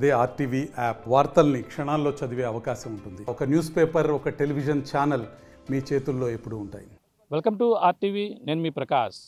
అదే RTV app వార్తల్ని క్షణాల్లో చదివే అవకాశం ఉంటుంది. ఒక న్యూస్ పేపర్, ఒక టెలివిజన్ ఛానల్ మీ చేతుల్లో ఎప్పుడూ ఉంటాయి. Welcome to RTV. నేను మీ ప్రకాష్.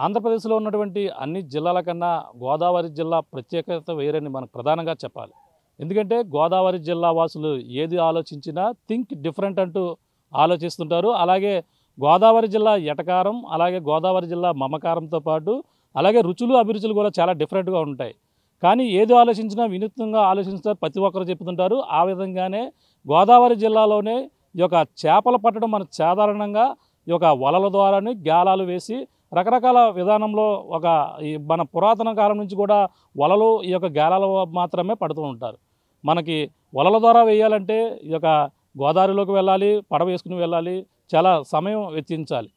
ఆంధ్రప్రదేశ్లో ఉన్నటువంటి అన్ని జిల్లాల కన్నా గోదావరి జిల్లా ప్రత్యేకత వేరని మనకు ప్రధానంగా చెప్పాలి. ఎందుకంటే గోదావరి జిల్లా వాసులు ఏది ఆలోచించినా థింక్ డిఫరెంట్ అంటూ ఆలోచిస్తుంటారు. అలాగే గోదావరి జిల్లా ఎటకారం, అలాగే గోదావరి జిల్లా మమకారంతో పాటు అలాగే రుచులు అభిరుచులు కూడా చాలా డిఫరెంట్గా ఉంటాయి. కానీ ఏది ఆలోచించినా వినూత్నంగా ఆలోచిస్తారు, ప్రతి ఒక్కరు చెప్తుంటారు. ఆ విధంగానే గోదావరి జిల్లాలోనే ఈ యొక్క చేపలు పట్టడం మనకు సాధారణంగా ఈ యొక్క వలల ద్వారానే గాలాలు వేసి రకరకాల విధానంలో మన పురాతన కాలం నుంచి కూడా వలలు ఈ యొక్క గాలాలు మాత్రమే పడుతూ ఉంటారు. మనకి వలల ద్వారా వేయాలంటే ఈ యొక్క గోదావరిలోకి వెళ్ళాలి, పడవ వేసుకుని వెళ్ళాలి, చాలా సమయం వెచ్చించాలి.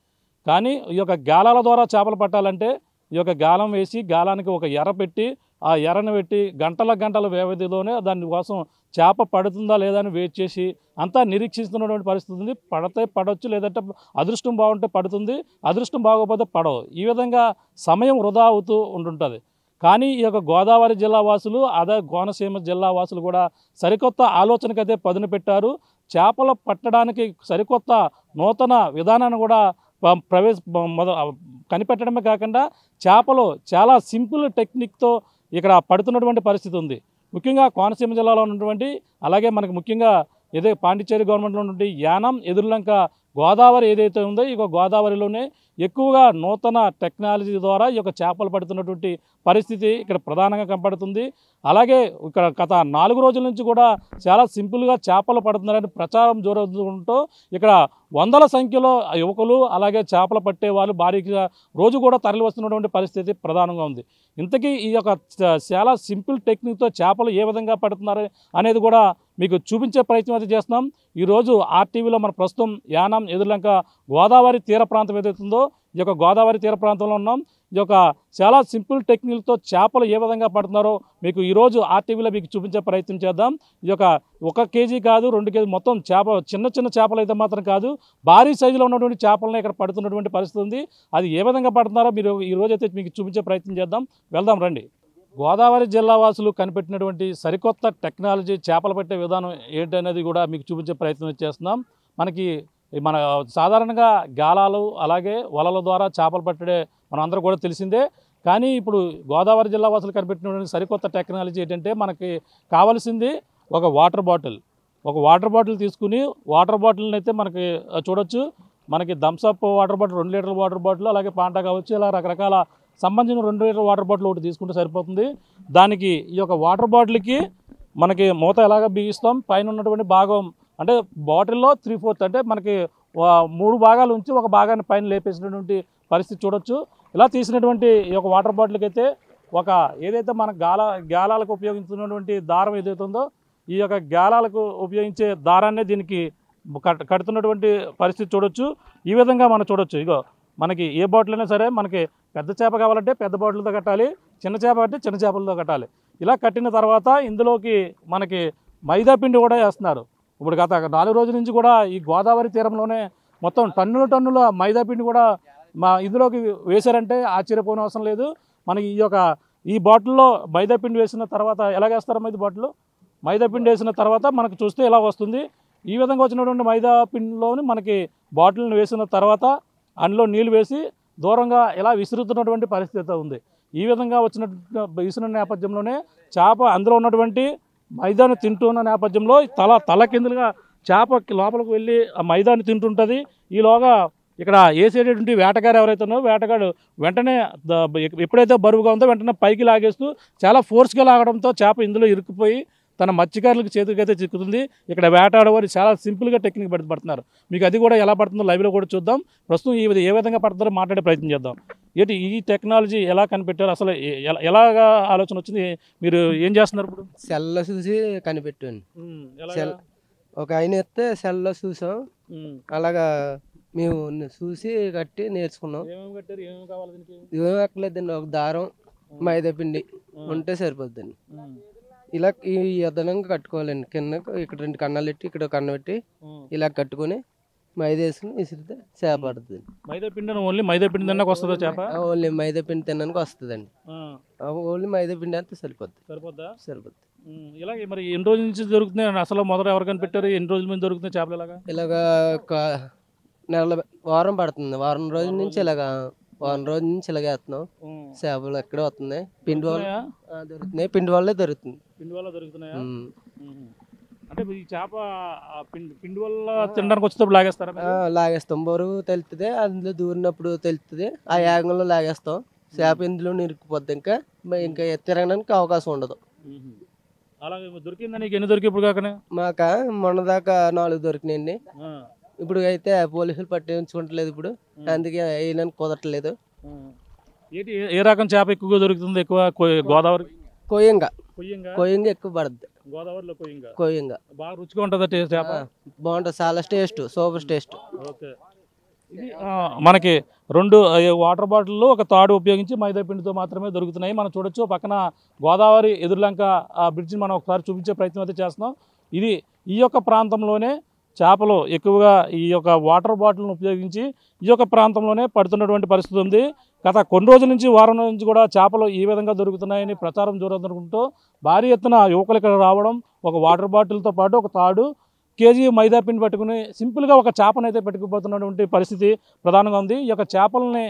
కానీ ఈ యొక్క గాలాల ద్వారా చేపలు పట్టాలంటే ఈ యొక్క గాలం వేసి గాలానికి ఒక ఎర్ర పెట్టి ఆ ఎర్రను పెట్టి గంటల వ్యవధిలోనే దానికోసం చేప పడుతుందా లేదా అని వెయిట్ చేసి అంతా నిరీక్షిస్తున్నటువంటి పరిస్థితి ఉంది. పడితే పడవచ్చు, లేదంటే అదృష్టం బాగుంటే పడుతుంది, అదృష్టం బాగోకపోతే పడవు. ఈ విధంగా సమయం వృధా అవుతూ ఉంటుంటుంది. కానీ ఈ యొక్క గోదావరి జిల్లా వాసులు, అదే కోనసీమ జిల్లా వాసులు కూడా సరికొత్త ఆలోచనకైతే పదును పెట్టారు. చేపలు పట్టడానికి సరికొత్త నూతన విధానాన్ని కూడా కనిపెట్టడమే కాకుండా చేపలు చాలా సింపుల్ టెక్నిక్తో ఇక్కడ పడుతున్నటువంటి పరిస్థితి ఉంది. ముఖ్యంగా కోనసీమ జిల్లాలో ఉన్నటువంటి, అలాగే మనకు ముఖ్యంగా పాండిచ్చేరి గవర్నమెంట్లో ఉన్నటువంటి యానం ఎదురులంక గోదావరి ఏదైతే ఉందో ఈ గోదావరిలోనే ఎక్కువగా నూతన టెక్నాలజీ ద్వారా ఈ యొక్క చేపలు పడుతున్నటువంటి పరిస్థితి ఇక్కడ ప్రధానంగా కనపడుతుంది. అలాగే ఇక్కడ గత 4 రోజుల నుంచి కూడా చాలా సింపుల్గా చేపలు పడుతున్నారని ప్రచారం జరుగుతుంటూ ఇక్కడ వందల సంఖ్యలో యువకులు అలాగే చేపలు పట్టే వాళ్ళు భారీగా రోజు కూడా తరలి వస్తున్నటువంటి పరిస్థితి ప్రధానంగా ఉంది. ఇంతకీ ఈ యొక్క చాలా సింపుల్ టెక్నిక్తో చేపలు ఏ విధంగా పడుతున్నారు అనేది కూడా మీకు చూపించే ప్రయత్నం అయితే చేస్తున్నాం. ఈరోజు ఆర్టీవీలో మన ప్రస్తుతం యానం ఎదురులంక గోదావరి తీర ప్రాంతం ఏదైతుందో ఈ యొక్క గోదావరి తీర ప్రాంతంలో ఉన్నాం. ఈ యొక్క చాలా సింపుల్ టెక్నిక్తో చేపలు ఏ విధంగా పడుతున్నారో మీకు ఈరోజు ఆర్టీవీలో మీకు చూపించే ప్రయత్నం చేద్దాం. ఈ యొక్క 1 కేజీ కాదు, 2 కేజీ మొత్తం చిన్న చేపలు అయితే మాత్రం కాదు, భారీ సైజులో ఉన్నటువంటి చేపలను ఇక్కడ పడుతున్నటువంటి పరిస్థితి ఉంది. అది ఏ విధంగా పడుతున్నారో మీరు ఈరోజు అయితే మీకు చూపించే ప్రయత్నం చేద్దాం. వెళ్దాం రండి. గోదావరి జిల్లా వాసులు కనిపెట్టినటువంటి సరికొత్త టెక్నాలజీ చేపలు పట్టే విధానం ఏంటనేది కూడా మీకు చూపించే ప్రయత్నం చేస్తున్నాం. మన సాధారణంగా గాలాలు అలాగే వలల ద్వారా చేపలు పట్టే మనం అందరూ కూడా తెలిసిందే. కానీ ఇప్పుడు గోదావరి జిల్లా వాసులు కనిపెట్టినటువంటి సరికొత్త టెక్నాలజీ ఏంటంటే మనకి కావాల్సింది ఒక వాటర్ బాటిల్ తీసుకుని వాటర్ బాటిల్ని అయితే మనకి చూడొచ్చు. మనకి థమ్స్అప్ వాటర్ బాటిల్, 2 లీటర్ల వాటర్ బాటిల్, అలాగే పాంటా కావచ్చు, ఇలా రకరకాల సంబంధించిన 2 లీటర్ల వాటర్ బాటిల్ ఒకటి తీసుకుంటే సరిపోతుంది. దానికి ఈ యొక్క వాటర్ బాటిల్కి మనకి మూత ఎలాగ బిగిస్తాం, పైన ఉన్నటువంటి భాగం అంటే బాటిల్లో 3/4 అంటే మనకి 3 భాగాలు ఉంచి ఒక భాగాన్ని పైన లేపేసినటువంటి పరిస్థితి చూడొచ్చు. ఇలా తీసినటువంటి ఈ యొక్క వాటర్ బాటిల్కి అయితే ఏదైతే మన గాలాలకు ఉపయోగించుకున్నటువంటి దారం ఏదైతే ఉందో ఈ యొక్క గాలాలకు ఉపయోగించే దారాన్నే దీనికి కడుతున్నటువంటి పరిస్థితి చూడొచ్చు. ఈ విధంగా మనం చూడొచ్చు. ఇగో మనకి ఏ బాటిల్ అయినా సరే మనకి పెద్ద చేప కావాలంటే పెద్ద బాటిల్తో కట్టాలి, చిన్న చేప అంటే చిన్న చేపలతో కట్టాలి. ఇలా కట్టిన తర్వాత ఇందులోకి మనకి మైదా పిండి కూడా వేస్తున్నారు. ఇప్పుడు గత 4 రోజుల నుంచి కూడా ఈ గోదావరి తీరంలోనే మొత్తం టన్నుల మైదా పిండి కూడా ఇందులోకి వేశారంటే ఆశ్చర్యపోయిన అవసరం లేదు. మనకి ఈ బాటిల్లో మైదా పిండి వేసిన తర్వాత ఎలాగేస్తారు మైదా పిండి వేసిన తర్వాత మనకు చూస్తే ఇలా వస్తుంది. ఈ విధంగా వచ్చినటువంటి మైదా పిండిలోని మనకి బాటిల్ని వేసిన తర్వాత అందులో నీళ్ళు వేసి దూరంగా ఇలా విసురుతున్నటువంటి పరిస్థితి ఉంది. ఈ విధంగా విసిన నేపథ్యంలోనే చేప అందులో ఉన్నటువంటి మైదాను తింటున్న నేపథ్యంలో తల కిందలుగా చేప లోపలికి వెళ్ళి ఆ మైదాన్ని తింటుంటుంది. ఈలోగా ఇక్కడ వేసేటటువంటి వేటగాడు ఎవరైతే ఉన్నారో వేటగాడు వెంటనే ఎప్పుడైతే బరువుగా ఉందో వెంటనే పైకి లాగేస్తూ చాలా ఫోర్స్గా లాగడంతో చేప ఇందులో ఇరుక్కుపోయి తన మత్స్యకారులకు చేతికైతే చిక్కుతుంది. ఇక్కడ వేటాడవారు చాలా సింపుల్గా టెక్నిక్ పడుతున్నారు. మీకు అది కూడా ఎలా పడుతుందో లైవ్లో కూడా చూద్దాం. ప్రస్తుతం ఏ విధంగా పడుతుందో మాట్లాడే ప్రయత్నం చేద్దాం. ఈ టెక్నాలజీ ఎలా కనిపెట్టారు, అసలు ఎలాగా ఆలోచన వచ్చింది, మీరు ఏం చేస్తున్నారు ఇప్పుడు? సెల్లో చూసి కనిపెట్టాను. ఒక ఆయన ఎత్తే సెల్లో చూసాం, అలాగా మేము చూసి కట్టి నేర్చుకున్నాం. ఏమేమి ఎక్కలేదండి, ఒక దారం మైదా పిండి ఉంటే సరిపోద్దండి. ఇలా ఈ విధంగా కట్టుకోవాలండి. కింద ఇక్కడ 2 కన్నాలు పెట్టి ఇక్కడ కన్న పెట్టి ఇలా కట్టుకొని మైదా వేసుకుని విసిరితే చేప పడుతుంది. మైదా పిండి ఓన్లీ మైదా పిండి తినడానికి వస్తుందా చేప? ఓన్లీ మైదా పిండి తినడానికి వస్తుందండి. ఓన్లీ మైదా పిండి అంతా సరిపోద్ది. సరిపోద్దా? సరిపోద్ది. ఇలాగే మరి ఎన్ని రోజుల నుంచి దొరుకుతున్నాయి అసలు? మొదట ఎవరు కనిపెట్టారు? ఎన్ని రోజుల మీద దొరుకుతున్నాయి చేపలు? ఇలాగా వారం పడుతుంది. వారం రోజుల నుంచి వారం రోజుల నుంచి ఇలాగే వేస్తున్నాం. చేపలు ఎక్కడే వస్తున్నాయి. పిండి వల్ల దొరుకుతున్నాయి. పిండి వల్లే దొరుకుతుంది. పిండి వల్ల దొరుకుతున్నాయా? అంటే ఈ చేప పిండి వల్ల తినడానికి వచ్చేటప్పుడు లాగేస్తారా? లాగేస్తాం. బరువు తెలుస్తుంది, అందులో దూరినప్పుడు తెలుస్తుంది. ఆ యాగంలో లాగేస్తాం. చేప ఇందులో నిరుక్కుపోద్ది. ఇంకా తిరగడానికి అవకాశం ఉండదు. అలాగే దొరికిందా నీకు? ఎన్ని దొరికి ఇప్పుడు కాకనే? మాక మొన్న దాకా 4 దొరికినాయండి. ఇప్పుడు అయితే పోలీసులు పట్టించుకుంటలేదు. ఇప్పుడు అందుకే వేయడానికి కుదరట్లేదు. ఏంటి ఏ రకం చేప ఎక్కువగా దొరుకుతుంది? ఎక్కువ గోదావరి కొయ్యంగా ఎక్కువ పడుద్ది. గోదావరిలో కొయ్యంగా బాగా రుచిగా ఉంటుంది చేప. బాగుంటుంది. చాలా టేస్ట్, సూపర్ టేస్ట్. ఓకే. ఇది మనకి 2 వాటర్ బాటిల్లో ఒక తాడు ఉపయోగించి మైదా పిండితో మాత్రమే దొరుకుతున్నాయి. మనం చూడొచ్చు పక్కన గోదావరి ఎదురులంక ఆ బ్రిడ్జిని మనం ఒకసారి చూపించే ప్రయత్నం అయితే చేస్తున్నాం. ఇది ఈ యొక్క ప్రాంతంలోనే చేపలు ఎక్కువగా ఈ యొక్క వాటర్ బాటిల్ను ఉపయోగించి ఈ యొక్క ప్రాంతంలోనే పడుతున్నటువంటి పరిస్థితి ఉంది. గత కొన్ని రోజుల నుంచి, వారం నుంచి కూడా చేపలు ఈ విధంగా దొరుకుతున్నాయని ప్రచారం జరుగుతుంటూ భారీ ఎత్తున యువకులు ఇక్కడ రావడం, ఒక వాటర్ బాటిల్తో పాటు ఒక తాడు, కేజీ మైదా పిండి పట్టుకుని సింపుల్గా ఒక చేపనైతే పెట్టుకుపోతున్నటువంటి పరిస్థితి ప్రధానంగా ఉంది. ఈ యొక్క చేపలని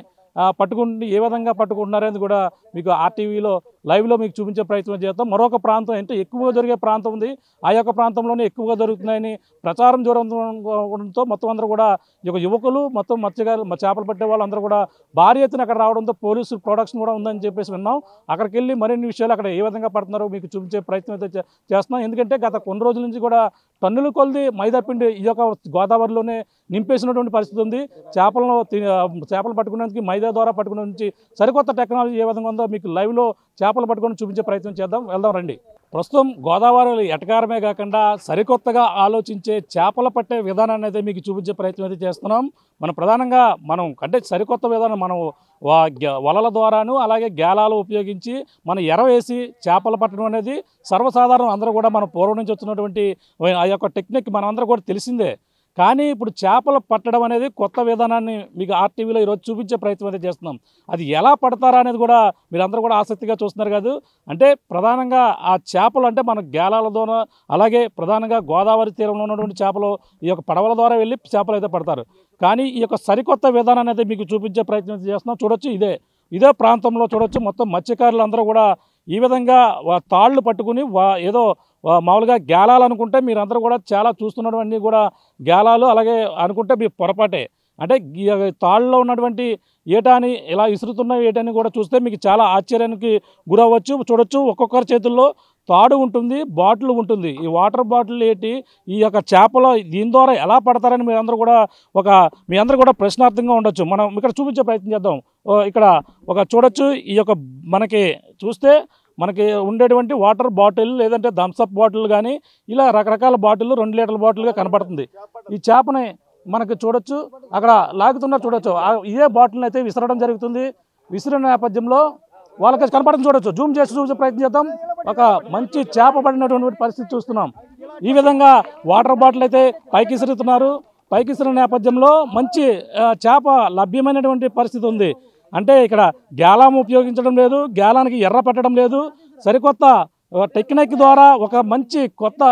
పట్టుకుంటే ఏ విధంగా పట్టుకుంటున్నారనేది కూడా మీకు ఆర్టీవీలో లైవ్లో మీకు చూపించే ప్రయత్నం చేద్దాం. మరొక ప్రాంతం అంటే ఎక్కువగా జరిగే ప్రాంతం ఉంది. ఆ యొక్క ప్రాంతంలోనే ఎక్కువగా దొరుకుతున్నాయని ప్రచారం జరగడంతో మొత్తం అందరూ కూడా ఈ యొక్క యువకులు, మొత్తం మత్స్యకారులు, చేపలు పట్టే వాళ్ళందరూ కూడా భారీ ఎత్తున అక్కడ రావడంతో పోలీసు ప్రొడక్షన్ కూడా ఉందని చెప్పేసి విన్నాం. అక్కడికి వెళ్ళి మరిన్ని విషయాలు అక్కడ ఏ విధంగా పడుతున్నారో మీకు చూపించే ప్రయత్నం అయితే చేస్తున్నాం. ఎందుకంటే గత కొన్ని రోజుల నుంచి కూడా టన్నుల కొలది మైదా పిండి ఈ యొక్క గోదావరిలోనే నింపేసినటువంటి పరిస్థితి ఉంది. చేపలు పట్టుకునేందుకు మైదా ద్వారా పట్టుకునే నుంచి సరికొత్త టెక్నాలజీ ఏ విధంగా ఉందో మీకు లైవ్లో చేపలు పట్టుకొని చూపించే ప్రయత్నం చేద్దాం. వెళ్దాం రండి. ప్రస్తుతం గోదావరి ఎటకారమే కాకుండా సరికొత్తగా ఆలోచించే చేపలు పట్టే విధానాన్ని అయితే మీకు చూపించే ప్రయత్నం అయితే చేస్తున్నాం. ప్రధానంగా అంటే సరికొత్త విధానం మనం వలల ద్వారాను అలాగే గేలాలు ఉపయోగించి ఎర వేసి చేపలు పట్టడం అనేది సర్వసాధారణం. అందరూ కూడా మన పూర్వం నుంచి వచ్చినటువంటి ఆ యొక్క టెక్నిక్ మనందరూ కూడా తెలిసిందే. కానీ ఇప్పుడు చేపలు పట్టడం అనేది కొత్త విధానాన్ని మీకు ఆర్టీవీలో ఈరోజు చూపించే ప్రయత్నం అయితే చేస్తున్నాం. అది ఎలా పడతారా అనేది కూడా మీరందరూ కూడా ఆసక్తిగా చూస్తున్నారు కాదు. అంటే ప్రధానంగా ఆ చేపలు అంటే మన గేలాల ద్వారా, అలాగే ప్రధానంగా గోదావరి తీరంలో ఉన్నటువంటి చేపలు ఈ యొక్క పడవల ద్వారా వెళ్ళి చేపలు అయితే పడతారు. కానీ ఈ యొక్క సరికొత్త విధానాన్ని అయితే మీకు చూపించే ప్రయత్నం అయితే చేస్తున్నాం. చూడొచ్చు ఇదే ప్రాంతంలో చూడొచ్చు మొత్తం మత్స్యకారులు అందరూ కూడా ఈ విధంగా తాళ్ళు పట్టుకుని ఏదో మామూలుగా గేలాలు అనుకుంటే మీరందరూ కూడా చాలా చూస్తున్నటువంటి కూడా గేలాలు అలాగే అనుకుంటే మీ పొరపాటే. అంటే తాళ్ళలో ఉన్నటువంటి ఏటాని ఇలా ఇసురుతున్న ఏటాని కూడా చూస్తే మీకు చాలా ఆశ్చర్యానికి గురవచ్చు. చూడొచ్చు ఒక్కొక్కరి చేతుల్లో తాడు ఉంటుంది, బాటిల్ ఉంటుంది. ఈ వాటర్ బాటిల్ ఏంటి, ఈ యొక్క చేపలు దీని ద్వారా ఎలా పడతారని మీ అందరూ కూడా ప్రశ్నార్థంగా ఉండొచ్చు. మనం ఇక్కడ చూపించే ప్రయత్నం చేద్దాం. ఇక్కడ చూడొచ్చు ఈ యొక్క మనకి ఉండేటువంటి వాటర్ బాటిల్ లేదంటే థమ్స్అప్ బాటిల్ కానీ ఇలా రకరకాల బాటిల్ 2 లీటర్ల బాటిల్గా కనపడుతుంది. ఈ చేపని మనకి చూడొచ్చు అక్కడ లాగుతున్నా చూడొచ్చు. ఇదే బాటిల్ని అయితే విసరడం జరుగుతుంది. విసిరిన నేపథ్యంలో వాళ్ళకి కనపడడం చూడొచ్చు. జూమ్ చేసి చూసే ప్రయత్నం చేద్దాం. ఒక మంచి చేప పడినటువంటి పరిస్థితి చూస్తున్నాం. ఈ విధంగా వాటర్ బాటిల్ అయితే పైకి విసురుతున్నారు. పైకి విసిరిన నేపథ్యంలో మంచి చేప లభ్యమైనటువంటి పరిస్థితి ఉంది. అంటే ఇక్కడ గేలాం ఉపయోగించడం లేదు, గేలానికి ఎర్ర పెట్టడం లేదు. సరికొత్త టెక్నిక్ ద్వారా ఒక మంచి కొత్త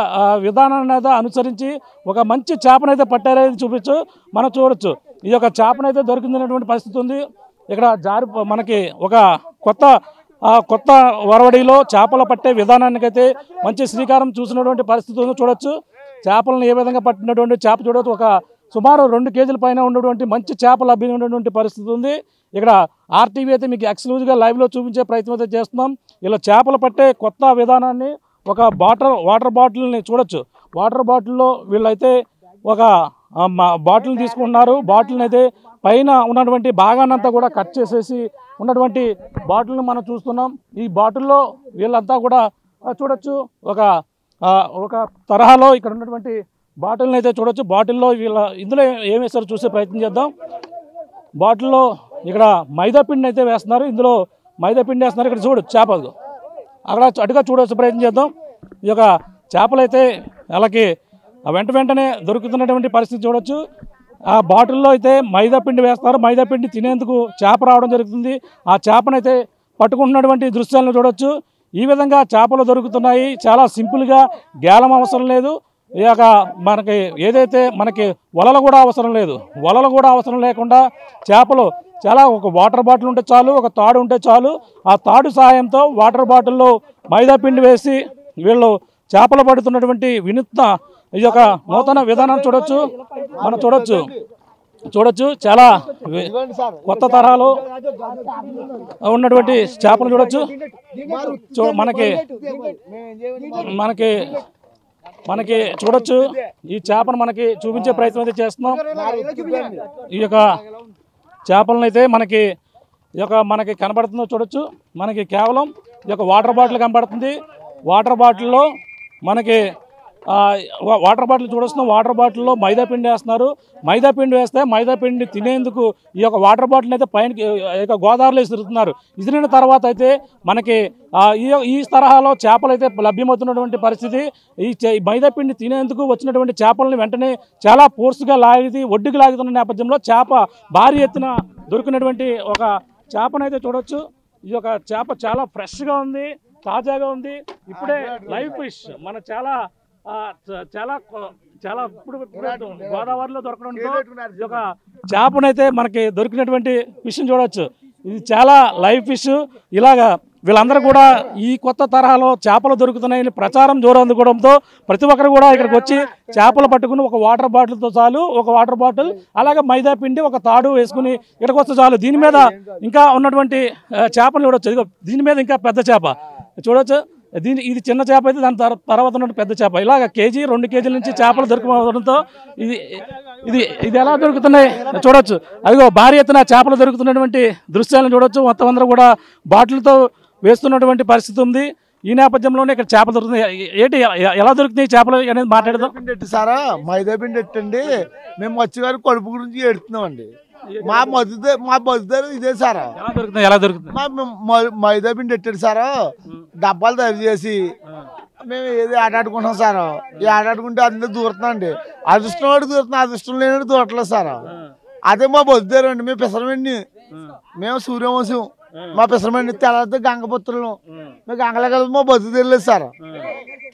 విధానాన్ని అయితే అనుసరించి ఒక మంచి చేపనైతే పట్టారనేది మనం చూడొచ్చు. ఈ యొక్క చేపనైతే దొరికిందనేటువంటి పరిస్థితి ఉంది. ఇక్కడ మనకి ఒక కొత్త వరవడిలో చేపలు పట్టే విధానానికైతే మంచి శ్రీకారం చూసినటువంటి పరిస్థితి ఉంది. చూడొచ్చు చేపలను ఏ విధంగా పట్టినటువంటి చేప చూడొచ్చు. ఒక సుమారు 2 కేజీల పైన ఉన్నటువంటి మంచి చేప లభ్యమైనటువంటి పరిస్థితి ఉంది. ఇక్కడ ఆర్టీవీ అయితే మీకు ఎక్స్క్లూజివ్గా లైవ్లో చూపించే ప్రయత్నం అయితే చేస్తున్నాం. ఇలా చేపలు పట్టే కొత్త విధానాన్ని ఒక వాటర్ బాటిల్ని చూడొచ్చు. వాటర్ బాటిల్లో వీళ్ళైతే ఒక బాటిల్ని తీసుకుంటున్నారు. బాటిల్ని అయితే పైన ఉన్నటువంటి భాగానంతా కూడా కట్ చేసేసి ఉన్నటువంటి బాటిల్ని మనం చూస్తున్నాం. ఈ బాటిల్లో వీళ్ళంతా కూడా చూడొచ్చు ఒక తరహాలో ఇక్కడ ఉన్నటువంటి బాటిల్ని అయితే చూడొచ్చు. బాటిల్లో ఇందులో ఏం వేస్తారో చూసే ప్రయత్నం చేద్దాం. బాటిల్లో ఇక్కడ మైదా పిండి అయితే వేస్తున్నారు. ఇందులో మైదా పిండి వేస్తున్నారు. ఇక్కడ చూడొచ్చు చేపలు అక్కడ అటుగా చూడొచ్చు ప్రయత్నం చేద్దాం. ఈ యొక్క చేపలు అయితే వాళ్ళకి వెంటనే దొరుకుతున్నటువంటి పరిస్థితి చూడొచ్చు. ఆ బాటిల్లో అయితే మైదా పిండి వేస్తారు. మైదా పిండి తినేందుకు చేప రావడం జరుగుతుంది. ఆ చేపనైతే పట్టుకుంటున్నటువంటి దృశ్యాలను చూడొచ్చు. ఈ విధంగా చేపలు దొరుకుతున్నాయి. చాలా సింపుల్గా, గేలం అవసరం లేదు. ఈ యొక్క మనకి ఏదైతే మనకి వలలు కూడా అవసరం లేదు. వలలు కూడా అవసరం లేకుండా చేపలు చాలా ఒక వాటర్ బాటిల్ ఉంటే చాలు, ఒక తాడు ఉంటే చాలు. ఆ తాడు సహాయంతో వాటర్ బాటిల్లో మైదా పిండి వేసి వీళ్ళు చేపలు పడుతున్నటువంటి వినూత్న ఈ యొక్క నూతన విధానం చూడొచ్చు. మనం చూడొచ్చు చాలా కొత్త తరహాలో ఉన్నటువంటి చేపలు చూడొచ్చు. మనకి చూడొచ్చు. ఈ చేపను మనకి చూపించే ప్రయత్నం అయితే చేస్తున్నాం. ఈ యొక్క చేపలను అయితే మనకి కనబడుతుందో చూడొచ్చు. మనకి కేవలం ఈ యొక్క వాటర్ బాటిల్ కనబడుతుంది. వాటర్ బాటిల్లో మనకి వాటర్ బాటిల్ చూడొస్తున్నాం. వాటర్ బాటిల్లో మైదా పిండి వేస్తున్నారు. మైదా పిండి వేస్తే మైదా పిండి తినేందుకు ఈ యొక్క వాటర్ బాటిల్ అయితే పైన గోదావరిలో ఇస్తున్నారు. ఇసిరిన తర్వాత అయితే మనకి ఈ తరహాలో చేపలు అయితే లభ్యమవుతున్నటువంటి పరిస్థితి. ఈ మైదా పిండి తినేందుకు వచ్చినటువంటి చేపలను వెంటనే చాలా ఫోర్స్గా ఒడ్డుకు లాగుతున్న నేపథ్యంలో చేప భారీ ఎత్తున దొరికినటువంటి ఒక చేపనైతే చూడొచ్చు. ఈ యొక్క చేప చాలా ఫ్రెష్గా ఉంది, తాజాగా ఉంది. ఇప్పుడే లైవ్ ఫిష్ మన చాలా ఇప్పుడు గోదావరిలో దొరకడంతో ఈ యొక్క చేపనైతే మనకి దొరికినటువంటి ఫిష్ని చూడవచ్చు. ఇది చాలా లైవ్ ఫిష్. ఇలాగా వీళ్ళందరూ కూడా ఈ కొత్త తరహాలో చేపలు దొరుకుతున్నాయని ప్రచారం జోరు అందుకోవడంతో ప్రతి ఒక్కరు కూడా ఇక్కడికి వచ్చి చేపలు పట్టుకుని ఒక వాటర్ బాటిల్తో చాలు, ఒక వాటర్ బాటిల్ అలాగే మైదా పిండి ఒక తాడు వేసుకుని ఇక్కడికి వస్తే చాలు. దీని మీద ఇంకా ఉన్నటువంటి చేపలు చూడవచ్చు. ఇదిగో దీని మీద ఇంకా పెద్ద చేప చూడవచ్చు. ఇది చిన్న చేప అయితే దాని తర్వాత ఉన్న పెద్ద చేప. ఇలాగ కేజీ 2 కేజీల నుంచి చేపలు దొరకడంతో ఇది ఎలా దొరుకుతున్నాయి చూడొచ్చు. అదిగో భారీ ఎత్తున చేపలు దొరుకుతున్నటువంటి దృశ్యాలను చూడొచ్చు. మొత్తం అందరూ కూడా బాటిల్తో వేస్తున్నటువంటి పరిస్థితి ఉంది. ఈ నేపథ్యంలోనే ఇక్కడ చేపలు దొరుకుతున్నాయి. ఏంటి ఎలా దొరుకుతున్నాయి చేపలు అనేది మాట్లాడదాం. పిండి సారా మైదా పిండి ఎట్టండి. మేము మత్స్యగారు కడుపు గురించి ఎడుతున్నామండి. మా బతుదారు ఇదే సారా. ఎలా దొరుకుతుంది? మైదా పిండి ఎట్టాడు సారా. డబ్బాలు తయారు చేసి మేము ఏది ఆటాడుకుంటాం సార్. ఈ ఆటాడుకుంటే అందరూ దూరుతున్నాం అండి. అదృష్టం వాడు దూరుతున్నాం, అదృష్టం లేని దూరట్లేదు సార్. అదే మా బతుదారు అండి. మేము పెసరమండి, మేము సూర్యవంశం. మా పెసరమండి తెల్లతో గంగపుత్రులు. మేము గంగలే కదా మా బతుకు తెలియదు సార్.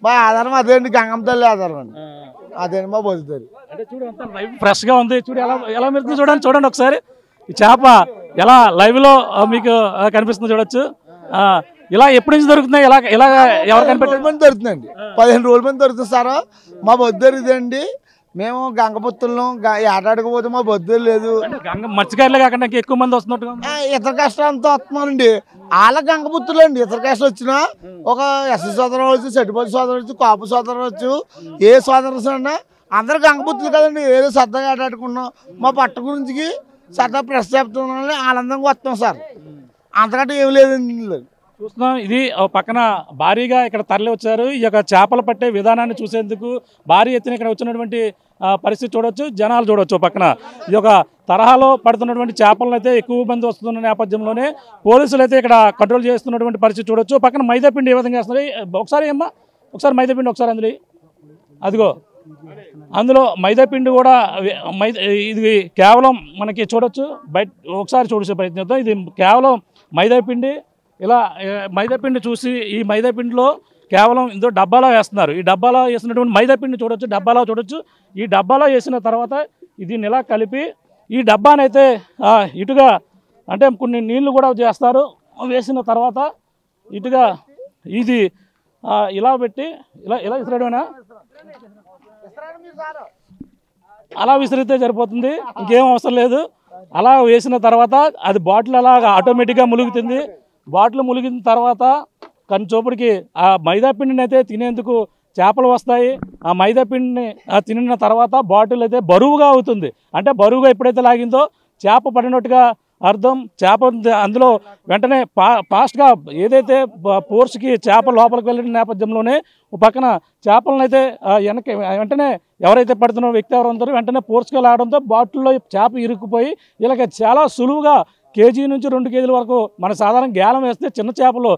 మా ఆధారం అదే అండి, గంగమ్మ తల్లి ఆధారం అండి. అదే మా బతుకుతారు. ఫ్రెష్ గా ఉంది. చూడు ఎలా మీరు చూడండి ఒకసారి. ఈ చేప ఎలా లైవ్ లో మీకు కనిపిస్తుంది చూడొచ్చు. ఇలా ఎప్పటి నుంచి దొరుకుతున్నాయి? ఇలా ఎవరు కనిపెట్టారు? దొరుకుతుందండి. 15 రోజుల మంది దొరుకుతుంది సార్. మా బొద్దారు ఇదండి. మేము గంగపుత్రులం. ఆటాడకపోతే మా బొద్దారు లేదు. మత్స్యకారులే కాకుండా ఎక్కువ మంది వస్తున్నట్టు ఇతర కష్టాలతో వస్తున్నారండి. వాళ్ళ గంగపుత్రులు అండి. ఇతర కష్టాలు వచ్చినా ఒక ఎస్సీ సోదరు వచ్చు, సెటిపల్లి సోదరు వచ్చు, కాపు సోదరు వచ్చు, ఏ సోదరు అన్నా అందరు గంగపుత్రులు కదండి. ఏదో సరదాగా ఆటాడుకున్నాం. మా పట్ట గురించి సరదా ప్రెస్ చెప్తున్నాం, ఆనందంగా వస్తాం సార్. అంతకంటే ఏమి లేదండి. చూస్తున్నాం. ఇది పక్కన భారీగా ఇక్కడ తరలి వచ్చారు. ఈ యొక్క చేపలు పట్టే విధానాన్ని చూసేందుకు భారీ ఎత్తున ఇక్కడ వచ్చినటువంటి పరిస్థితి చూడొచ్చు. జనాలు చూడొచ్చు. పక్కన ఈ యొక్క తరహాలో పడుతున్నటువంటి చేపలను అయితే ఎక్కువ మంది వస్తున్న నేపథ్యంలోనే పోలీసులు అయితే ఇక్కడ కంట్రోల్ చేస్తున్నటువంటి పరిస్థితి చూడొచ్చు. పక్కన మైదా పిండి ఏ విధంగా వేస్తున్నారు ఒకసారి మైదా పిండి ఒకసారి అందులో అదిగో అందులో మైదా పిండి కూడా ఇది కేవలం మనకి చూడొచ్చు. బయట ఒకసారి చూసే ప్రయత్నిద్దాం. ఇది కేవలం మైదా పిండి. ఇలా మైదా పిండి చూసి ఈ మైదా పిండిలో కేవలం ఇందులో డబ్బాలో వేస్తున్నారు. ఈ డబ్బాలో వేసినటువంటి మైదా పిండి చూడొచ్చు, డబ్బాలో చూడొచ్చు. ఈ డబ్బాలో వేసిన తర్వాత దీన్ని ఇలా కలిపి ఈ డబ్బానైతే ఇటుగా అంటే కొన్ని నీళ్లు కూడా చేస్తారు. వేసిన తర్వాత ఇటుగా ఇది ఇలా పెట్టి ఇలా విసిరేయడమేనా? అలా విసిరితే సరిపోతుంది, ఇంకేం అవసరం లేదు. అలా వేసిన తర్వాత అది బాటిల్ అలా ఆటోమేటిక్గా ములుగుతుంది. బాటిల్ ములిగిన తర్వాత కంచోపడికి ఆ మైదా పిండిని అయితే తినేందుకు చేపలు వస్తాయి. ఆ మైదా పిండిని తినిన తర్వాత బాటిల్ అయితే బరువుగా అవుతుంది. అంటే బరువుగా ఎప్పుడైతే లాగిందో చేప పడినట్టుగా అర్థం. చేప అందులో వెంటనే ఫాస్ట్గా ఏదైతే ఫోర్స్కి చేప లోపలికి వెళ్ళిన నేపథ్యంలోనే పక్కన చేపలను అయితే వెంటనే ఎవరైతే పడుతున్న వ్యక్తి ఎవరు ఉంటారో వెంటనే ఫోర్స్గా లాగడంతో బాటిల్లో చేప ఇరుక్కుపోయి ఇలాగ చాలా సులువుగా కేజీ నుంచి 2 కేజీల వరకు మన సాధారణ గేలం వేస్తే చిన్న చేపలు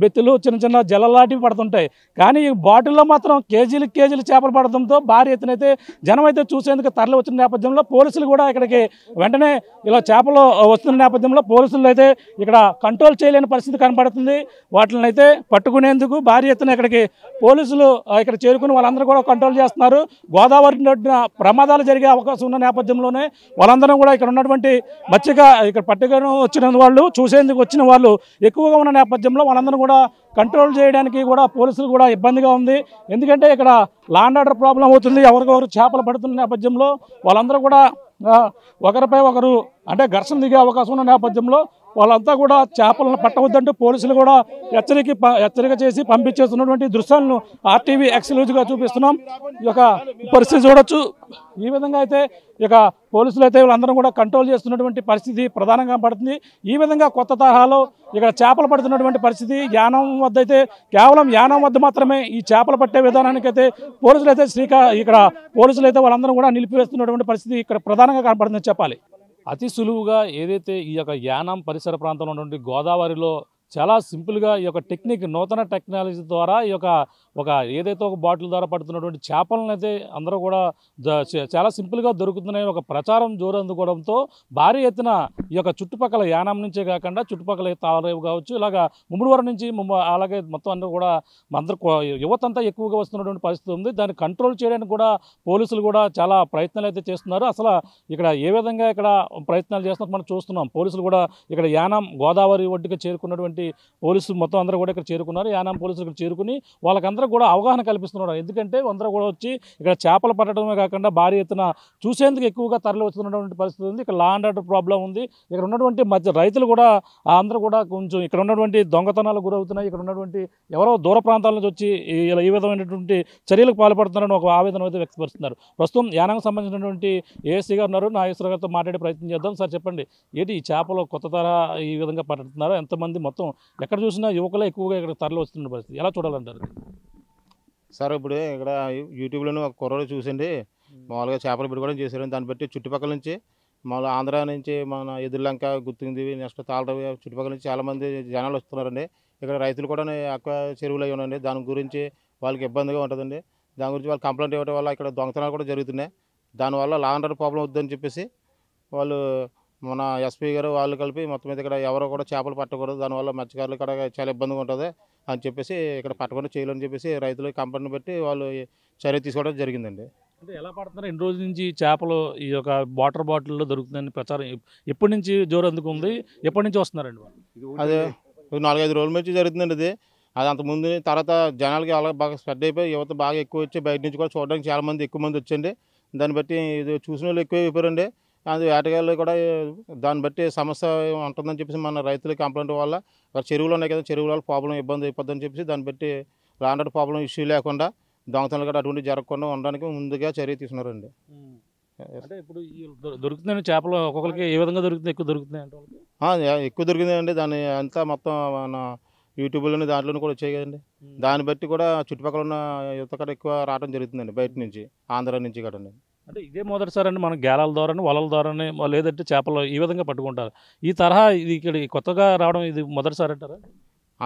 బెత్తులు చిన్న జల్లలాంటివి పడుతుంటాయి. కానీ ఈ బాటిల్లో మాత్రం కేజీలు చేపలు పడడంతో భారీ ఎత్తునైతే జనం అయితే చూసేందుకు తరలి వచ్చిన నేపథ్యంలో పోలీసులు కూడా ఇక్కడికి వెంటనే ఇలా చేపలు వస్తున్న నేపథ్యంలో పోలీసులు అయితే ఇక్కడ కంట్రోల్ చేయలేని పరిస్థితి కనబడుతుంది. వాటిని అయితే పట్టుకునేందుకు భారీ ఎత్తున ఇక్కడికి పోలీసులు ఇక్కడ చేరుకుని వాళ్ళందరూ కూడా కంట్రోల్ చేస్తున్నారు. గోదావరి నడున ప్రమాదాలు జరిగే అవకాశం ఉన్న నేపథ్యంలోనే వాళ్ళందరూ కూడా ఇక్కడ ఉన్నటువంటి మత్స్యగా ఇక్కడ పట్టుకొని వచ్చిన వాళ్ళు చూసేందుకు వచ్చిన వాళ్ళు ఎక్కువగా ఉన్న నేపథ్యంలో వాళ్ళందరూ కూడా కంట్రోల్ చేయడానికి కూడా పోలీసులు కూడా ఇబ్బందిగా ఉంది. ఎందుకంటే ఇక్కడ లా అండ్ ఆర్డర్ ప్రాబ్లం అవుతుంది. ఎవరికొకరు చేపలు పడుతున్న నేపథ్యంలో వాళ్ళందరూ కూడా ఒకరిపై ఒకరు అంటే ఘర్షణ దిగే అవకాశం ఉన్న నేపథ్యంలో వాళ్ళంతా కూడా చేపలను పట్టవద్దంటూ పోలీసులు కూడా హెచ్చరిక చేసి పంపించేస్తున్నటువంటి దృశ్యాలను RTV ఎక్స్క్లూజివ్గా చూపిస్తున్నాం. ఈ యొక్క పరిస్థితి చూడొచ్చు. ఈ విధంగా అయితే ఇక పోలీసులు అయితే వీళ్ళందరూ కూడా కంట్రోల్ చేస్తున్నటువంటి పరిస్థితి ప్రధానంగా పడుతుంది. ఈ విధంగా కొత్త తరహాలో ఇక్కడ చేపలు పడుతున్నటువంటి పరిస్థితి యానం వద్ద అయితే కేవలం యానం వద్ద మాత్రమే ఈ చేపలు పట్టే విధానానికి అయితే పోలీసులు అయితే ఇక్కడ పోలీసులు అయితే వాళ్ళందరూ కూడా నిలిపివేస్తున్నటువంటి పరిస్థితి ఇక్కడ ప్రధానంగా కనపడుతుందని చెప్పాలి. అతి సులువుగా ఏదైతే ఈ యొక్క యానం పరిసర ప్రాంతంలో ఉన్నటువంటి గోదావరిలో చాలా సింపుల్గా ఈ యొక్క టెక్నిక్ నూతన టెక్నాలజీ ద్వారా ఈ యొక్క ఏదైతే ఒక బాటిల్ ద్వారా పడుతున్నటువంటి చేపలను అయితే అందరూ కూడా చాలా సింపుల్గా దొరుకుతున్నాయి ఒక ప్రచారం జోరు అందుకోవడంతో భారీ ఎత్తున ఈ యొక్క చుట్టుపక్కల యానం నుంచే కాకుండా చుట్టుపక్కల తాళరేవు కావచ్చు ఇలాగా ముమ్మడివరం నుంచి అలాగే మొత్తం అందరూ కూడా యువతంతా ఎక్కువగా వస్తున్నటువంటి పరిస్థితి ఉంది. దాన్ని కంట్రోల్ చేయడానికి కూడా పోలీసులు కూడా చాలా ప్రయత్నాలు అయితే చేస్తున్నారు. అసలు ఇక్కడ ఏ విధంగా ఇక్కడ ప్రయత్నాలు చేస్తున్నారు మనం చూస్తున్నాం. పోలీసులు కూడా ఇక్కడ యానం గోదావరి ఒడ్డుకి చేరుకున్నటువంటి పోలీసులు మొత్తం అందరూ కూడా ఇక్కడ చేరుకున్నారు. యానం పోలీసులు ఇక్కడ చేరుకుని వాళ్ళకందరూ కూడా అవగాహన కల్పిస్తున్నారు. ఎందుకంటే అందరూ కూడా వచ్చి ఇక్కడ చేపలు పట్టడమే కాకుండా భారీ ఎత్తున చూసేందుకు ఎక్కువగా తరలి వస్తున్నటువంటి పరిస్థితి ఉంది. ఇక్కడ లా అండ్ ఆర్డర్ ప్రాబ్లం ఉంది. ఇక్కడ ఉన్నటువంటి రైతులు కూడా అందరూ కూడా కొంచెం ఇక్కడ ఉన్నటువంటి దొంగతనాలకు గురవుతున్నాయి. ఇక్కడ ఉన్నటువంటి ఎవరో దూర ప్రాంతాల నుంచి వచ్చి ఈ విధమైనటువంటి చర్యలకు పాల్పడుతున్నారని ఒక ఆవేదన అయితే వ్యక్తపరుస్తున్నారు. ప్రస్తుతం యానానికి సంబంధించినటువంటి ఏఎస్సీ గారు ఉన్నారు. నాగేశ్వర గారితో మాట్లాడే ప్రయత్నం చేద్దాం. సార్ చెప్పండి, ఏంటి ఈ చేపలు కొత్త తరహా ఈ విధంగా పట్టుతున్నారు? ఎంతమంది మొత్తం ఎక్కడ చూసినా యువకులే ఎక్కువగా ఇక్కడ తరలి వస్తున్న పరిస్థితి ఎలా చూడాలంటారు? సార్ ఇప్పుడు ఇక్కడ యూట్యూబ్లోనే ఒక కుర్రోడు చూసండి మామూలుగా చేపలు పెట్టుకోవడం చేశారు. దాన్ని బట్టి చుట్టుపక్కల నుంచి మామూలు ఆంధ్ర నుంచి మన ఎదుర్లంక గుర్తుంది నెక్స్ట్ తాళరవి చుట్టుపక్కల నుంచి చాలామంది జనాలు వస్తున్నారండి. ఇక్కడ రైతులు కూడా ఎక్కువ చెరువులు అయి ఉన్నాయండి. దాని గురించి వాళ్ళకి ఇబ్బందిగా ఉంటుందండి. దాని గురించి వాళ్ళు కంప్లైంట్ ఇవ్వడం వల్ల ఇక్కడ దొంగతనాలు కూడా జరుగుతున్నాయి. దానివల్ల లా అండ్ ఆర్డర్ ప్రాబ్లం వద్దని చెప్పేసి వాళ్ళు మన ఎస్పీ గారు వాళ్ళు కలిపి మొత్తం మీద ఇక్కడ ఎవరో కూడా చేపలు పట్టకూడదు, దానివల్ల మత్స్యకారులు ఇక్కడ చాలా ఇబ్బందిగా ఉంటుంది అని చెప్పేసి ఇక్కడ పట్టకుండా చేయాలని చెప్పేసి రైతులు కంపెనీని బట్టి వాళ్ళు చర్య తీసుకోవడం జరిగిందండి. అంటే ఎలా పడుతున్నారు? ఎన్ని రోజుల నుంచి చేపలు ఈ యొక్క వాటర్ బాటిల్లో దొరుకుతుందని ప్రచారం ఎప్పటి నుంచి జోరు అందుకుంది? ఎప్పటి నుంచి వస్తున్నారండి? అదే 4-5 రోజుల నుంచి జరుగుతుందండి. అది అంతకుముందు తర్వాత జనాలకి అలా బాగా స్ప్రెడ్ అయిపోయి యువత బాగా ఎక్కువ వచ్చి బయట నుంచి కూడా చూడడానికి చాలామంది ఎక్కువ మంది వచ్చండి. దాన్ని బట్టి ఇది చూసిన వాళ్ళు ఎక్కువ అయిపోయారండి. అది వేటగాళ్ళు కూడా దాన్ని బట్టి సమస్య ఉంటుందని చెప్పేసి మన రైతుల కంప్లైంట్ వల్ల చెరువులు ఉన్నాయి కదా, చెరువుల వల్ల ప్రాబ్లం ఇబ్బంది అయిపోద్దని చెప్పేసి దాన్ని బట్టి law and order problem issue లేకుండా దొంగతనాలు కూడా అటువంటి జరగకుండా ఉండడానికి ముందుగా చర్య తీసుకున్నారండి. అంటే ఇప్పుడు దొరుకుతున్నాయి చేపలు ఒక్కొక్కరికి ఏ విధంగా దొరుకుతుంది? ఎక్కువ దొరుకుతున్నాయి అంటే ఎక్కువ దొరికిందండి. దాన్ని అంతా మొత్తం మన యూట్యూబ్లోని దాంట్లోనే కూడా వచ్చాయి కదండి. దాన్ని బట్టి కూడా చుట్టుపక్కల ఉన్న యువత కూడా ఎక్కువ రావడం జరుగుతుందండి బయట నుంచి ఆంధ్ర నుంచి కదండి. అంటే ఇదే మొదటిసారి అండి మనం గేలాల ద్వారానే వలల ద్వారానే లేదంటే చేపలు ఈ విధంగా పట్టుకుంటారు. ఈ తరహా ఇది ఇక్కడ కొత్తగా రావడం ఇది మొదటిసారి అంటారా?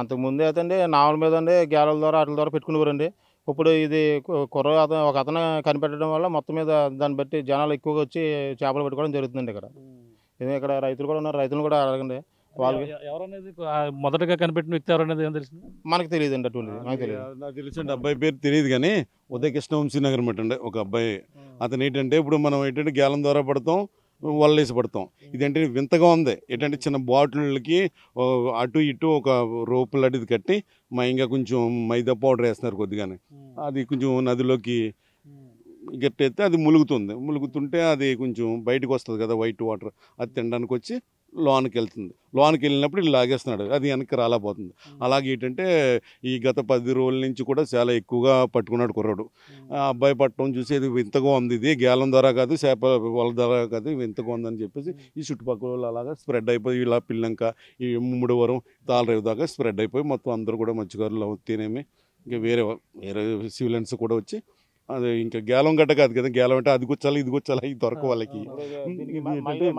అంతకుముందే అయితే అండి నావల మీద అండి గేలాల ద్వారా వాటి ద్వారా పెట్టుకునేవారండి. ఇప్పుడు ఇది ఒక అతను కనిపెట్టడం వల్ల మొత్తం మీద దాన్ని బట్టి జనాలు ఎక్కువగా వచ్చి చేపలు పెట్టుకోవడం జరుగుతుందండి. ఇక్కడ రైతులు కూడా ఉన్నారు, రైతులు కూడా అడగండి. వాళ్ళకి ఎవరనేది మొదటగా కనిపెట్టిన వ్యక్తి ఎవరనేది ఏం తెలిసింది? మనకు తెలియదు అండి. అటువంటిది నాకు తెలియదు. నాకు తెలిసిండి అబ్బాయి పేరు తెలియదు కానీ ఉదయకృష్ణ వంశీనగర్ అండి ఒక అబ్బాయి. అతను ఏంటంటే ఇప్పుడు మనం ఏంటంటే గేలం ద్వారా పడతాం, వల్లేసి పడతాం. ఇదేంటే వింతగా ఉంది. ఏంటంటే చిన్న బాటిళ్ళకి అటు ఇటు ఒక రోపు లాంటిది కట్టి ఇంకా కొంచెం మైదా పౌడర్ వేస్తున్నారు కొద్దిగానే. అది కొంచెం నదిలోకి గట్టయితే అది ములుగుతుంటే అది కొంచెం బయటకు వస్తుంది కదా వైట్ వాటర్, అది తినడానికి వచ్చి లోనికి వెళ్తుంది. లోనికి వెళ్ళినప్పుడు ఇలా లాగేస్తున్నాడు, అది వెనక్కి రాలేకపోతుంది. అలాగే ఏంటంటే ఈ గత 10 రోజుల నుంచి కూడా చాలా ఎక్కువగా పట్టుకున్నాడు కుర్రాడు. అబ్బాయి పట్టడం చూసి ఇది వింతగా ఉంది, ఇది గేలం ద్వారా కాదు, చేప వల ద్వారా కాదు, వింతగా ఉందని చెప్పేసి ఈ చుట్టుపక్కల అలాగా స్ప్రెడ్ అయిపోయి ఇలా పిల్లంక ఈ ముమ్మడివరం తాళరేవు దాకా స్ప్రెడ్ అయిపోయి మొత్తం అందరూ కూడా మత్స్యకారులు తినేమి ఇంకా వేరే సివిలియన్స్ కూడా వచ్చి అది ఇంకా గేలం గడ్డ కాదు కదా, గేలం అంటే అది గుచ్చాలి ఇది గుచ్చాలి ఇది దొరక వాళ్ళకి.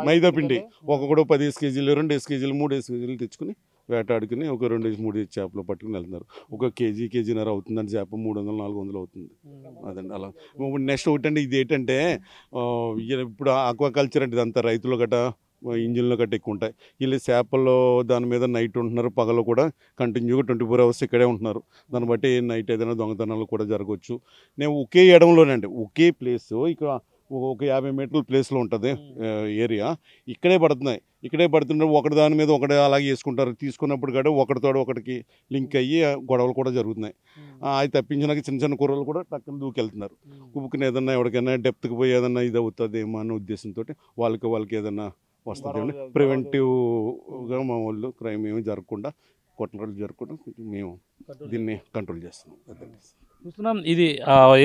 మైదా పిండి ఒక్కొక్కడు 10 కేజీలు 2 కేజీలు 3 కేజీలు తెచ్చుకుని వేటాడుకుని ఒక 2-3 చేపలు పట్టుకుని వెళ్తున్నారు. ఒక కేజీన్నర అవుతుందండి చేప, 300-400 అవుతుంది. అదండి అలా. ఇప్పుడు నెక్స్ట్ ఒకటండి, ఇది ఏంటంటే ఇప్పుడు ఆక్వాకల్చర్ అంటే ఇదంతా రైతులు గట్ట ఇంజిన్లు గట్ట ఎక్కువ ఉంటాయి. వీళ్ళు చేపల్లో దాని మీద నైట్ ఉంటున్నారు, పగలు కూడా కంటిన్యూగా 24 hours ఇక్కడే ఉంటున్నారు. దాన్ని బట్టి నైట్ ఏదైనా దొంగతనాలు కూడా జరగవచ్చు. నేను ఒకే ఎడంలోనండి, ఒకే ప్లేస్ ఇక్కడ ఒక 50 మీటర్ల ప్లేస్లో ఉంటుంది ఏరియా, ఇక్కడే పడుతున్నారు. ఒకటి దాని మీద ఒకటి అలాగే వేసుకుంటారు. తీసుకున్నప్పుడు కూడా ఒకటితో ఒకటికి లింక్ అయ్యి గొడవలు కూడా జరుగుతున్నాయి. అది తప్పించినాక చిన్న కూరలు కూడా టక్కున దూకెళ్తున్నారు. ఉప్పుకుని ఏదన్నా ఎవరికైనా డెప్త్కి పోయి ఏదన్నా ఇది అవుతుందేమో అన్న ఉద్దేశంతో వాళ్ళకి ఏదన్నా వస్తుంది. ప్రివెంటివ్గా మా వాళ్ళు క్రైమ్ ఏమి జరగకుండా, కొట్టలు జరగకుండా మేము దీన్ని కంట్రోల్ చేస్తున్నాం. చూస్తున్నాం. ఇది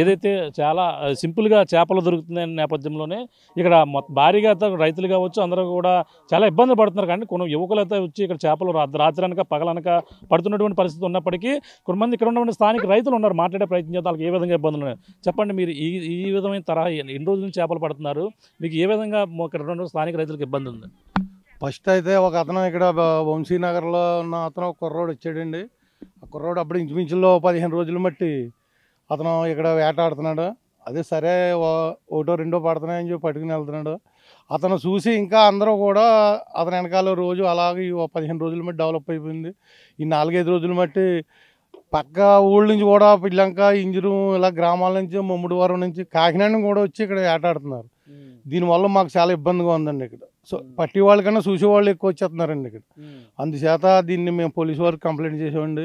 ఏదైతే చాలా సింపుల్గా చేపలు దొరుకుతున్న నేపథ్యంలోనే ఇక్కడ భారీగా రైతులు కావచ్చు అందరూ కూడా చాలా ఇబ్బందులు పడుతున్నారు. కానీ కొన్ని యువకులు అయితే వచ్చి ఇక్కడ చేపలు రాత్రి అనక పగలనక పడుతున్నటువంటి పరిస్థితి ఉన్నప్పటికీ కొంతమంది ఇక్కడ ఉన్నటువంటి స్థానిక రైతులు ఉన్నారు. మాట్లాడే ప్రయత్నం చేస్తే వాళ్ళకి ఏ విధంగా ఇబ్బందులు ఉన్నాయి చెప్పండి. మీరు ఈ విధమైన తరహా ఎన్ని రోజుల నుంచి చేపలు పడుతున్నారు? మీకు ఏ విధంగా ఇక్కడ ఉన్న స్థానిక రైతులకు ఇబ్బంది ఉంది? ఫస్ట్ అయితే ఒక అతను ఇక్కడ వంశీనగర్లో ఉన్న అతను ఒక కుర్రోడు వచ్చాడండి. ఆ కుర్రోడు అప్పుడు ఇంచుమించులో 15 రోజులు మట్టి అతను ఇక్కడ వేటాడుతున్నాడు. అదే సరే ఒకటో రెండో పడుతున్నాయని చెప్పి పట్టుకుని వెళ్తున్నాడు. అతను చూసి ఇంకా అందరూ కూడా అతని వెనకాల రోజు అలాగే 15 రోజుల మట్టి డెవలప్ అయిపోయింది. ఈ 4-5 రోజుల మట్టి పక్క ఊళ్ళ నుంచి కూడా పిల్లంక, ఇంజరు ఇలా గ్రామాల నుంచి, ముమ్మిడివరం నుంచి, కాకినాడ కూడా వచ్చి ఇక్కడ వేటాడుతున్నారు. దీనివల్ల మాకు చాలా ఇబ్బందిగా ఉందండి ఇక్కడ. సో పట్టి వాళ్ళకన్నా చూసేవాళ్ళు ఎక్కువ వచ్చేస్తున్నారండి ఇక్కడ. అందుచేత దీన్ని మేము పోలీసు వారికి కంప్లైంట్ చేసామండి.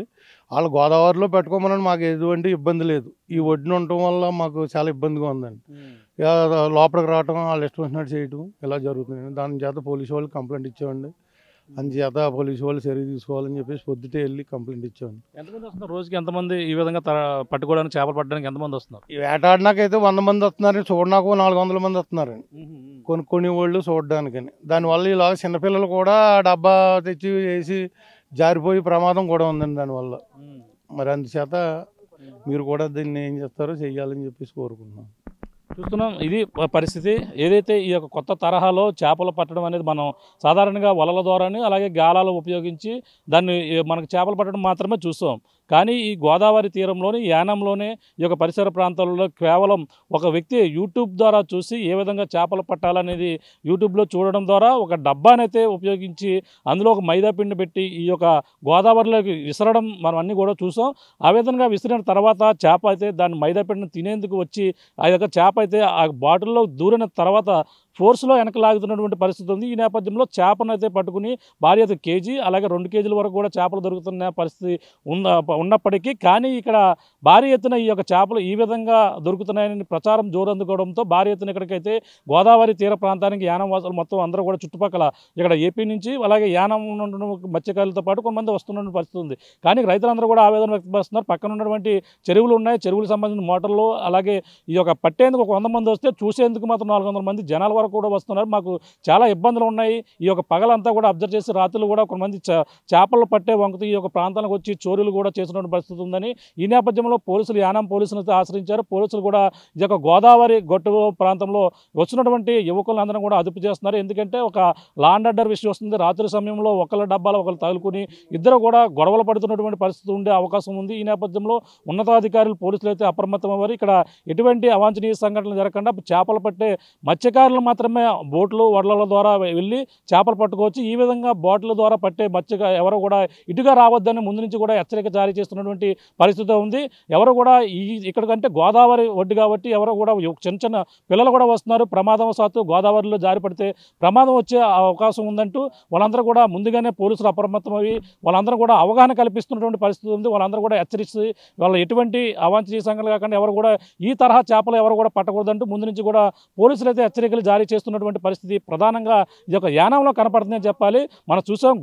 వాళ్ళు గోదావరిలో పెట్టుకోమని మాకు ఎటువంటి ఇబ్బంది లేదు. ఈ ఒడ్డున ఉండటం వల్ల మాకు చాలా ఇబ్బందిగా ఉందండి. లోపలికి రావటం, వాళ్ళు ఇష్టం వచ్చినట్టు చేయటం ఇలా జరుగుతుంది. దాని చేత పోలీసు వాళ్ళు కంప్లైంట్ ఇచ్చామండి. అందుచేత పోలీసు వాళ్ళు చర్య తీసుకోవాలని చెప్పేసి పొద్దుటే వెళ్ళి కంప్లైంట్ ఇచ్చామండి. ఎంతమంది వస్తున్నారు రోజుకి? ఎంతమంది ఈ విధంగా పట్టుకోవడానికి, చేపలు పట్టడానికి ఎంతమంది వస్తున్నారు? ఈ వేటాడినాకైతే 100 మంది వస్తున్నారండి, చూడడానికి 400 మంది వస్తున్నారండి కొనుక్కొని వాళ్ళు చూడడానికని. దానివల్ల ఇలా చిన్నపిల్లలు కూడా డబ్బా తెచ్చి వేసి జారిపోయి ప్రమాదం కూడా ఉందండి దానివల్ల. మరి అందుచేత మీరు కూడా దీన్ని ఏం చేస్తారో చెయ్యాలని చెప్పేసి కోరుకుంటున్నాం. చూస్తున్నాం. ఇది పరిస్థితి. ఏదైతే ఈ యొక్క కొత్త తరహాలో చేపలు పట్టడం అనేది మనం సాధారణంగా వలల ద్వారానే అలాగే గాలాలు ఉపయోగించి దాన్ని మనకు చేపలు పట్టడం మాత్రమే చూస్తాం. కానీ ఈ గోదావరి తీరంలోని యానంలోనే ఈ యొక్క పరిసర ప్రాంతాలలో కేవలం ఒక వ్యక్తి యూట్యూబ్ ద్వారా చూసి ఏ విధంగా చేపలు పట్టాలనేది యూట్యూబ్లో చూడడం ద్వారా ఒక డబ్బానైతే ఉపయోగించి అందులో ఒక మైదా పిండి పెట్టి ఈ యొక్క గోదావరిలోకి విసరడం మనం అన్నీ కూడా చూసాం. ఆ విధంగా విసిరిన తర్వాత చేప అయితే దాన్ని మైదా పిండిని తినేందుకు వచ్చి ఆ యొక్క చేప అయితే ఆ బాటిల్లో దూరిన తర్వాత ఫోర్స్లో వెనక లాగుతున్నటువంటి పరిస్థితి ఉంది. ఈ నేపథ్యంలో చేపను అయితే పట్టుకుని భారీ అయితే కేజీ అలాగే 2 కేజీల వరకు కూడా చేపలు దొరుకుతున్న పరిస్థితి ఉన్నప్పటికీ కానీ ఇక్కడ భారీ ఎత్తున ఈ యొక్క చేపలు ఈ విధంగా దొరుకుతున్నాయని ప్రచారం జోరందుకోవడంతో భారీ ఎత్తున ఇక్కడికైతే గోదావరి తీర ప్రాంతానికి యానం వాసులు మొత్తం అందరూ కూడా చుట్టుపక్కల ఇక్కడ ఏపీ నుంచి అలాగే యానం మత్స్యకారులతో పాటు కొంతమంది వస్తున్న పరిస్థితి ఉంది. కానీ రైతులందరూ కూడా ఆవేదన వ్యక్తపరుస్తున్నారు. పక్కన ఉన్నటువంటి చెరువులు ఉన్నాయి, చెరువులకు సంబంధించిన మోటార్లు అలాగే ఈ యొక్క పట్టేందుకు ఒక 100 మంది వస్తే చూసేందుకు మాత్రం 400 మంది జనాల వరకు కూడా వస్తున్నారు. మాకు చాలా ఇబ్బందులు ఉన్నాయి. ఈ యొక్క పగలంతా కూడా అబ్జర్వ్ చేసి రాత్రులు కూడా కొంతమంది చేపలు పట్టే వంకుతూ ఈ యొక్క ప్రాంతానికి వచ్చి చోరీలు కూడా చేసిన పరిస్థితి ఉందని ఈ నేపథ్యంలో పోలీసులు యానం పోలీసులను ఆశ్రయించారు. పోలీసులు కూడా ఈ యొక్క గోదావరి గొట్టు ప్రాంతంలో వచ్చినటువంటి యువకులందరూ కూడా అదుపు చేస్తున్నారు. ఎందుకంటే ఒక లా అండ్ ఆర్డర్ విషయం వస్తుంది. రాత్రి సమయంలో ఒకళ్ళ డబ్బాలు ఒకళ్ళు తగులుకుని ఇద్దరు కూడా గొడవలు పడుతున్నటువంటి పరిస్థితి ఉండే అవకాశం ఉంది. ఈ నేపథ్యంలో ఉన్నతాధికారులు పోలీసులు అయితే అప్రమత్తమయ్యారు. ఇక్కడ ఎటువంటి అవాంఛనీయ సంఘటనలు జరగకుండా చేపలు పట్టే మత్స్యకారులు మాత్రమే బోట్లు వడల ద్వారా వెళ్ళి చేపలు పట్టుకోవచ్చు. ఈ విధంగా బోట్ల ద్వారా పట్టే ఎవరు కూడా ఇటుగా రావద్దని ముందు నుంచి కూడా హెచ్చరిక జారీ చేస్తున్నటువంటి పరిస్థితి ఉంది. ఎవరు కూడా ఇక్కడికంటే గోదావరి ఒడ్డు కాబట్టి ఎవరు కూడా చిన్న పిల్లలు కూడా వస్తున్నారు. ప్రమాదవశాత్తు గోదావరిలో జారి పడితే ప్రమాదం వచ్చే అవకాశం ఉందంటూ వాళ్ళందరూ కూడా ముందుగానే పోలీసులు అప్రమత్తమయ్యి వాళ్ళందరూ కూడా అవగాహన కల్పిస్తున్నటువంటి పరిస్థితి ఉంది. వాళ్ళందరూ కూడా హెచ్చరిస్తూ వాళ్ళ ఎటువంటి అవాంఛనీయ సంఘటనలు కాకుండా ఎవరు కూడా ఈ తరహా చేపలు ఎవరు కూడా పట్టకూడదంటూ ముందు నుంచి కూడా పోలీసులు అయితే హెచ్చరికలు జారీ చేస్తున్నటువంటి పరిస్థితి ప్రధానంగా ఈ యొక్క యానంలో కనపడుతుందని చెప్పాలి. మనం చూసాం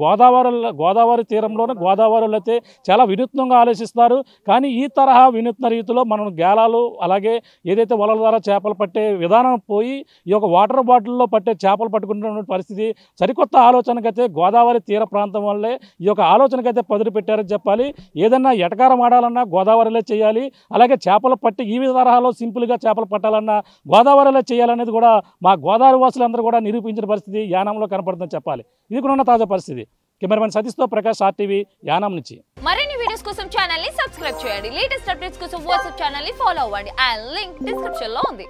గోదావరి తీరంలోనే గోదావరిలో అయితే చాలా వినూత్న వినూత్నంగా ఆలోచిస్తారు. కానీ ఈ తరహా వినూత్న రీతిలో మనం గేలాలు అలాగే ఏదైతే వలల ద్వారా చేపలు పట్టే విధానం పోయి ఈ యొక్క వాటర్ బాటిల్లో పట్టే చేపలు పట్టుకుంటున్న పరిస్థితి సరికొత్త ఆలోచనకైతే గోదావరి తీర ప్రాంతం వల్లే ఈ యొక్క ఆలోచనకైతే పదులు పెట్టారని చెప్పాలి. ఏదన్నా ఎటకారం ఆడాలన్నా గోదావరిలో చేయాలి, అలాగే చేపలు పట్టి ఈ తరహాలో సింపుల్గా చేపలు పట్టాలన్నా గోదావరిలో చేయాలనేది కూడా మా గోదావరి వాసులందరూ కూడా నిరూపించిన పరిస్థితి యానంలో కనపడుతుందని చెప్పాలి. ఇది కూడా ఉన్న తాజా పరిస్థితి. కెమెరామెన్ సతీష్తో ప్రకాష్, RTV, యానం నుంచి. మరిన్ని వీడియోస్ కోసం ఛానల్ ని సబ్స్క్రైబ్ చేయండి. లేటెస్ట్ అప్డేట్స్ కోసం వాట్సాప్ ఛానల్ ని ఫాలో అవ్వండి. ఆ లింక్ డిస్క్రిప్షన్ లో ఉంది.